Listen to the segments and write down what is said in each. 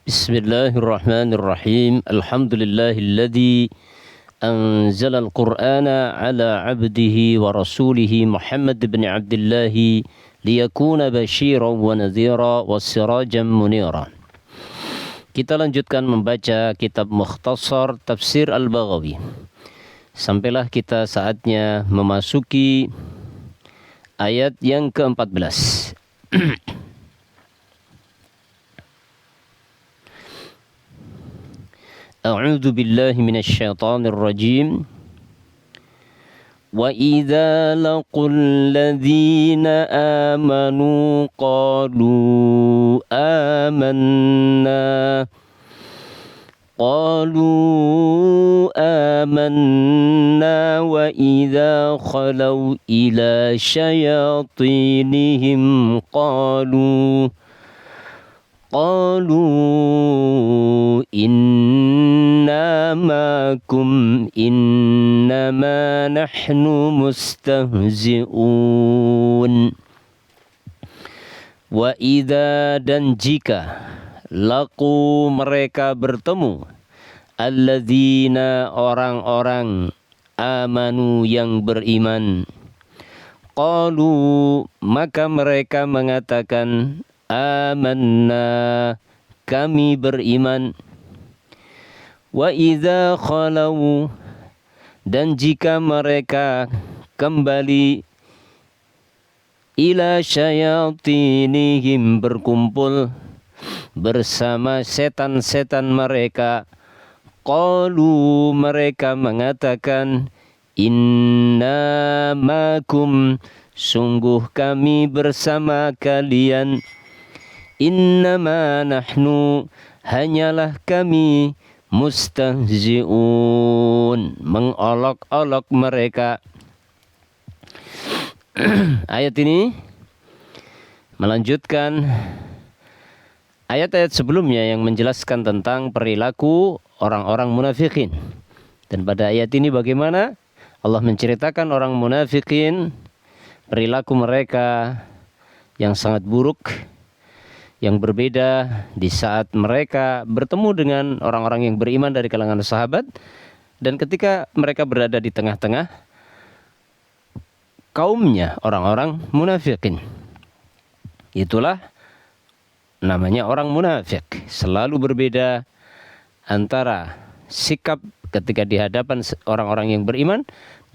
Bismillahirrahmanirrahim. Alhamdulillahilladzi anzala al-Qur'ana ala 'abdihi wa rasulihi Muhammad bin Abdullah liyakuna basyiran wa nadhira wa sirajan munira. Kita lanjutkan membaca kitab Mukhtasar Tafsir Al-Baghawi. Sampailah kita saatnya memasuki ayat yang ke-14. A'udzu billahi minasy syaithanir rajim. Wa idza laqul ladzina amanu qalu amanna wa idza khalau ila syayatinihim qalu inna ma'akum innama nahnu mustahzi'un. Wa idza, dan jika, laqu, mereka bertemu, alladzina, orang-orang, amanu, yang beriman, qalu, maka mereka mengatakan, amanna, kami beriman. Wa idza khalau, dan jika mereka kembali, ila syayatinihim, berkumpul bersama setan-setan mereka, qalu, mereka mengatakan, inna ma'akum, sungguh kami bersama kalian. Innama nahnu, hanyalah kami, mustahzi'un, mengolok-olok mereka. Ayat ini melanjutkan ayat-ayat sebelumnya yang menjelaskan tentang perilaku orang-orang munafikin. Dan pada ayat ini bagaimana Allah menceritakan orang munafikin, perilaku mereka yang sangat buruk, yang berbeda di saat mereka bertemu dengan orang-orang yang beriman dari kalangan sahabat, dan ketika mereka berada di tengah-tengah kaumnya orang-orang munafikin. Itulah namanya orang munafik, selalu berbeda antara sikap ketika di hadapan orang-orang yang beriman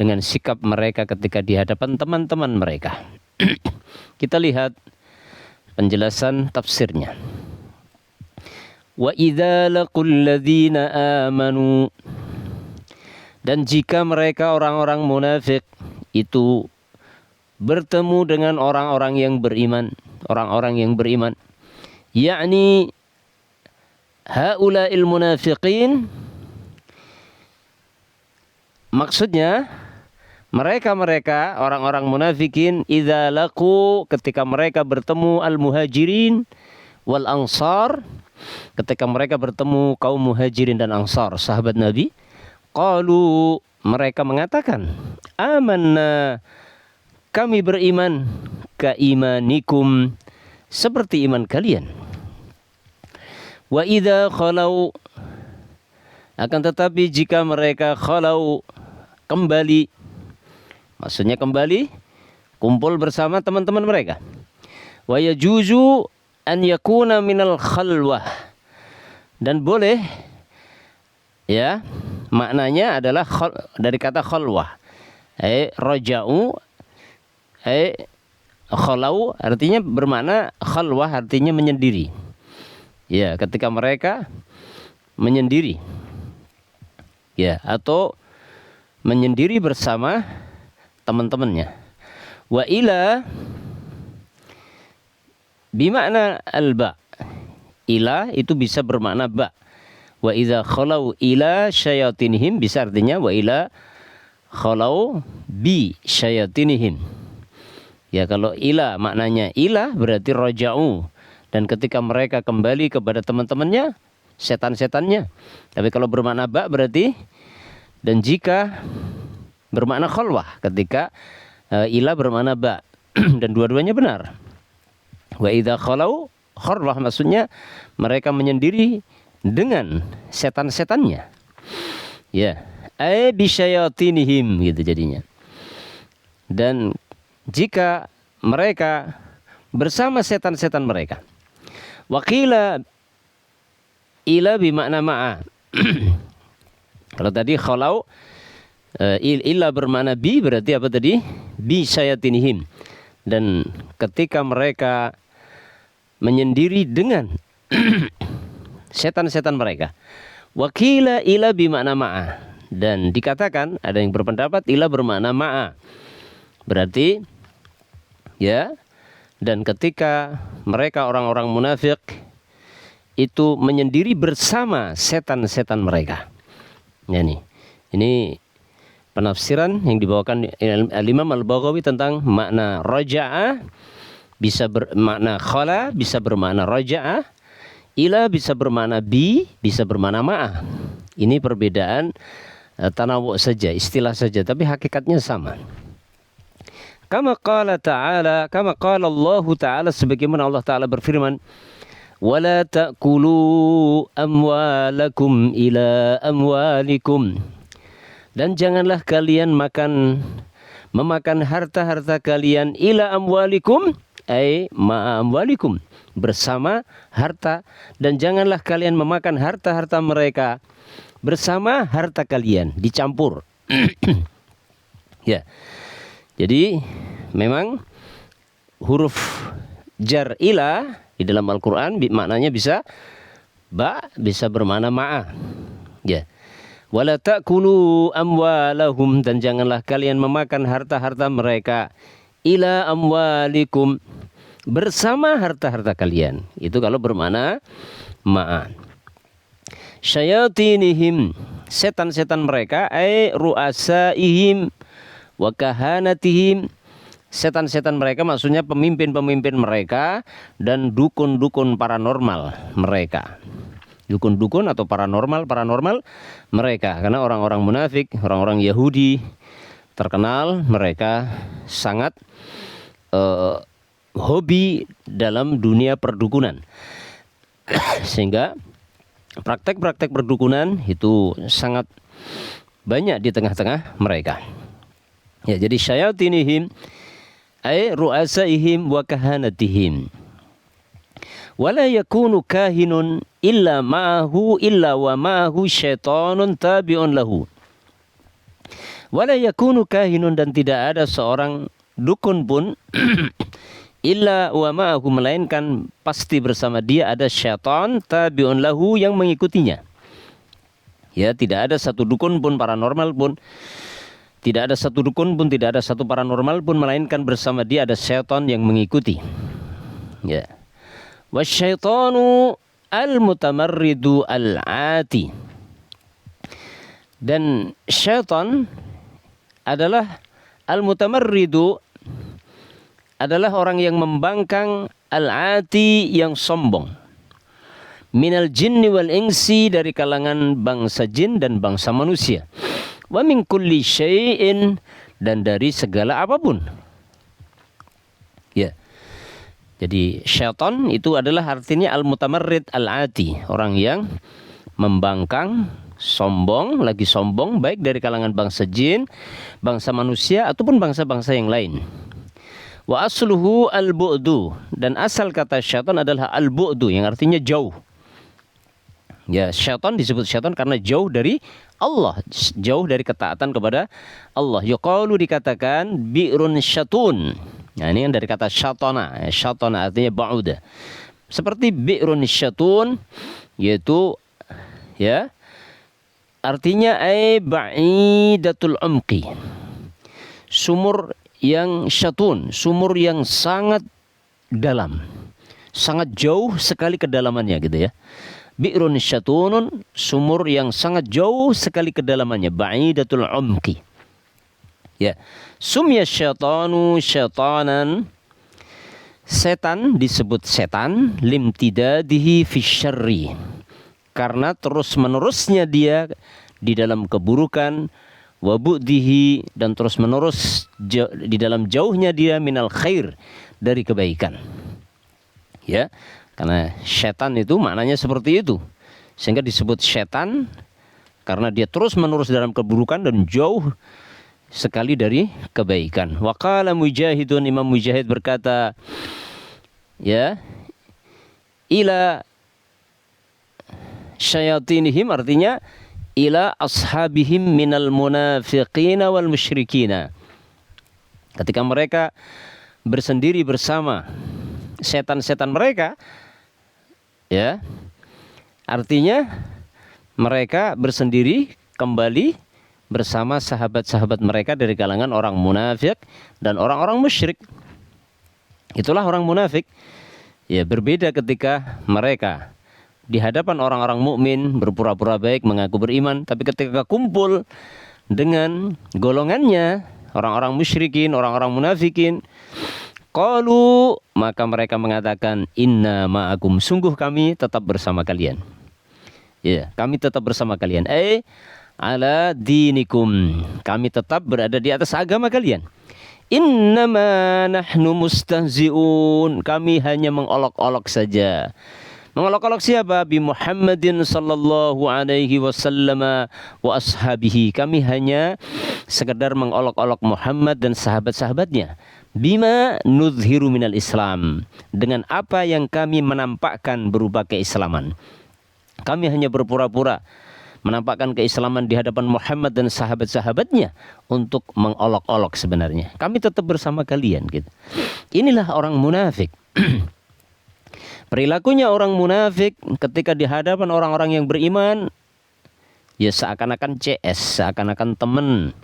dengan sikap mereka ketika di hadapan teman-teman mereka. Kita lihat penjelasan tafsirnya. Wa idza laqul ladzina amanu, dan jika mereka orang-orang munafik itu bertemu dengan orang-orang yang beriman, yakni haula'il munafiqin, maksudnya mereka orang-orang munafikin, idza laqu, ketika mereka bertemu al-muhajirin wal ansar, ketika mereka bertemu kaum muhajirin dan ansar, sahabat Nabi, qalu, mereka mengatakan, amanna, kami beriman, ka imanikum, seperti iman kalian. Wa idza khalau, akan tetapi jika mereka khalau, kembali, maksudnya kembali kumpul bersama teman-teman mereka. Wa yajuzu an yakuna minal khalwah, dan boleh, ya, maknanya adalah dari kata khalwah. Raja'u, khalau artinya bermakna khalwah, artinya menyendiri. Ya, ketika mereka menyendiri, ya, atau menyendiri bersama teman-temannya. Wa ila bimakna al-ba. Ila itu bisa bermakna ba. Wa idza khalau ila syayatinihim, bisa artinya wa ila khalau bi syayatinihim. Ya, kalau ila maknanya ila berarti raja'u, dan ketika mereka kembali kepada teman-temannya, setan-setannya. Tapi kalau bermakna ba berarti, dan jika bermakna khalwah, ketika ila bermakna ba, dan dua-duanya benar. Wa idza khalau khurrah maksudnya mereka menyendiri dengan setan-setannya. Ya, bisyayatinihim gitu jadinya. Dan jika mereka bersama setan-setan mereka. Waqila ila bimakna ma'a. Kalau tadi khalau illa bermakna bi, berarti apa tadi? Bi syayatinihim. Dan ketika mereka menyendiri dengan setan-setan mereka. Waqila ila bimakna ma'a. Dan dikatakan, ada yang berpendapat ila bermakna ma'a. Berarti ya, dan ketika mereka orang-orang munafik itu menyendiri bersama setan-setan mereka. Ya, ini penafsiran yang dibawakan Al-Imam Al-Baghawi tentang makna raja'a, bisa bermakna khala, bisa bermakna raja'a, ila bisa bermakna bi, bisa bermakna ma'a. Ini perbedaan tanawu saja, istilah saja, tapi hakikatnya sama. Kama qala ta'ala, kama qala Allah Ta'ala, sebagaimana Allah Ta'ala berfirman, wala ta'kulu amwalakum ila amwalikum. Dan janganlah kalian memakan harta-harta kalian ila amwalikum, ay ma'a amwalikum, bersama harta, dan janganlah kalian memakan harta-harta mereka bersama harta kalian, dicampur. Ya. Jadi memang huruf jar ila di dalam Al-Qur'an maknanya bisa ba, bisa bermakna ma'a. Ya. Wala ta'kulu amwalahum, dan janganlah kalian memakan harta-harta mereka ila amwalikum, bersama harta-harta kalian. Itu kalau bermakna ma'a. Syayatinihim, setan-setan mereka, ay ru'asaihim wa kahanatihim, setan-setan mereka maksudnya pemimpin-pemimpin mereka dan dukun-dukun paranormal mereka. Dukun-dukun atau paranormal mereka, karena orang-orang munafik, orang-orang Yahudi terkenal mereka sangat hobi dalam dunia perdukunan. Sehingga praktek-praktek perdukunan itu sangat banyak di tengah-tengah mereka. Ya, jadi syayatinihim ay ru'asaihim wa kahanatihim. Wala yakunu kahinun illa ma'ahu illa wa ma'ahu syaitanun tabi'un lahu. Wala yakunu kahinun, dan tidak ada seorang dukun pun illa wa ma'ahu, melainkan pasti bersama dia ada syaitan tabi'un lahu, yang mengikutinya. Ya, tidak ada satu dukun pun, paranormal pun, tidak ada satu dukun pun, tidak ada satu paranormal pun, melainkan bersama dia ada syaitan yang mengikuti. Ya. Wasyaitanu al-mutamarridu al-ati. Dan syaitan adalah al-mutamarridu, adalah orang yang membangkang, al-ati, yang sombong. Minal jinni wal insi, dari kalangan bangsa jin dan bangsa manusia. Wa min kulli syai'in, dan dari segala apapun. Ya. Jadi syaitan itu adalah artinya al-mutamarrid al-ati, orang yang membangkang, sombong, lagi sombong, baik dari kalangan bangsa jin, bangsa manusia ataupun bangsa-bangsa yang lain. Wa asluhu al-bu'du, dan asal kata syaitan adalah al-bu'du, yang artinya jauh. Ya, syaitan disebut syaitan karena jauh dari Allah, jauh dari ketaatan kepada Allah. Yuqalu, dikatakan bi'run syatun. Nah, ini yang dari kata syatana. Syatana artinya ba'uda. Seperti bi'run syatun, yaitu ya artinya ay ba'idatul umqi. Sumur yang syatun, sumur yang sangat dalam, sangat jauh sekali kedalamannya gitu ya. Bi'run syatunun, sumur yang sangat jauh sekali kedalamannya, ba'idatul umqi. Ya, sumya syaitanu syaitanan, setan disebut setan, limtidadihi fi syarri, karena terus-menerusnya dia di dalam keburukan, wa bu'dihi, dan terus-menerus di dalam jauhnya dia minal khair, dari kebaikan. Ya, Karena setan itu maknanya seperti itu. Sehingga disebut setan karena dia terus-menerus dalam keburukan dan jauh sekali dari kebaikan. Wa qala Mujahidun, Imam Mujahid berkata, ya, ila syayatinihim, artinya ila ashabihim minal munafiqina wal musyrikina. Ketika mereka bersendiri bersama setan-setan mereka, ya, artinya mereka bersendiri kembali bersama sahabat-sahabat mereka dari kalangan orang munafik dan orang-orang musyrik. Itulah orang munafik. Ya, berbeda ketika mereka di hadapan orang-orang mukmin berpura-pura baik, mengaku beriman, tapi ketika kumpul dengan golongannya, orang-orang musyrikin, orang-orang munafikin, qalu, maka mereka mengatakan, inna ma'akum, sungguh kami tetap bersama kalian. Ya, kami tetap bersama kalian. Ala dinikum, kami tetap berada di atas agama kalian. Innama nahnu mustahzi'un, kami hanya mengolok-olok saja. Mengolok-olok siapa? Bi Muhammadin sallallahu alaihi wasallam wa ashabihi. Kami hanya sekedar mengolok-olok Muhammad dan sahabat-sahabatnya. Bima nudhiru minal Islam, dengan apa yang kami menampakkan berupa keislaman. Kami hanya berpura-pura menampakkan keislaman di hadapan Muhammad dan sahabat-sahabatnya untuk mengolok-olok sebenarnya. Kami tetap bersama kalian gitu. Inilah orang munafik. Perilakunya orang munafik ketika di hadapan orang-orang yang beriman, ya seakan-akan CS, seakan-akan teman,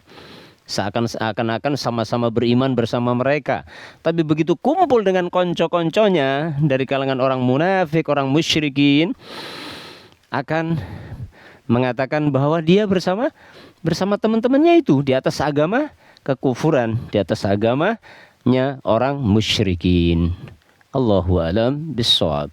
seakan-akan sama-sama beriman bersama mereka. Tapi begitu kumpul dengan konco-konconya dari kalangan orang munafik, orang musyrikin, akan mengatakan bahwa dia bersama teman-temannya itu di atas agama kekufuran, di atas agamanya orang musyrikin. Allahu a'lam bishawab.